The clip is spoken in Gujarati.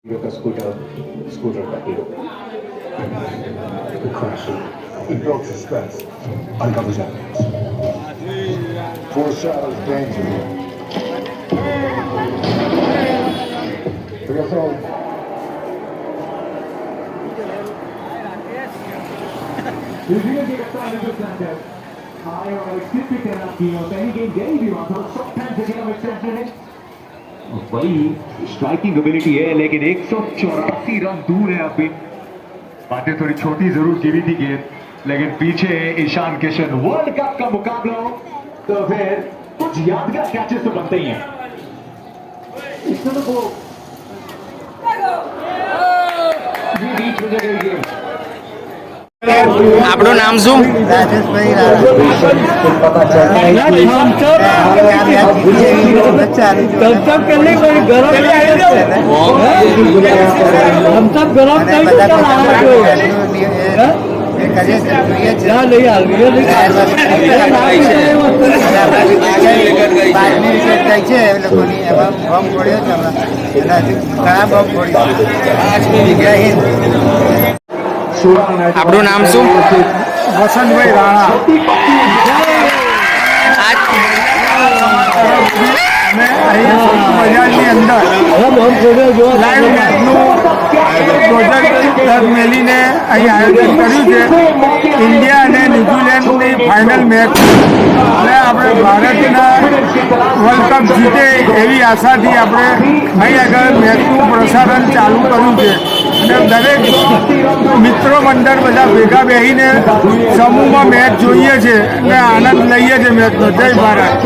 का स्कूटर का hero crashing. He broke suspense. Uncovers evidence. Foreshadows danger. Bring us home. वही स्ट्राइकिंग एबिलिटी है, लेकिन 184 रन दूर है अभी। बातें थोड़ी छोटी जरूर गिरी थी गेंद, लेकिन पीछे ईशान किशन। वर्ल्ड कप का मुकाबला हो तो फिर कुछ यादगार कैचेस तो बनते ही हैं। इसमें तो वो बीच में जगह गेम। આપણું નામ શું? રાજેશભાઈ આપણું નામ શું? વસંતભાઈ રાણા અમે અહીંયા બજારની અંદર લાઈવ મેચનું પ્રોજેક્ટ મેલીને અહીં આયોજન કર્યું છે. ઇન્ડિયા અને ન્યુઝીલેન્ડની ફાઇનલ મેચ અને આપણે ભારતના વર્લ્ડ કપ જીતે એવી આશાથી આપણે અહીં આગળ મેચનું પ્રસારણ ચાલુ કર્યું છે. અને દરેક મિત્રો મંડળ બધા ભેગા બેસીને સમૂહમાં મેચ જોઈએ છે અને આનંદ લઈએ છીએ મેચનો. જય ભારત.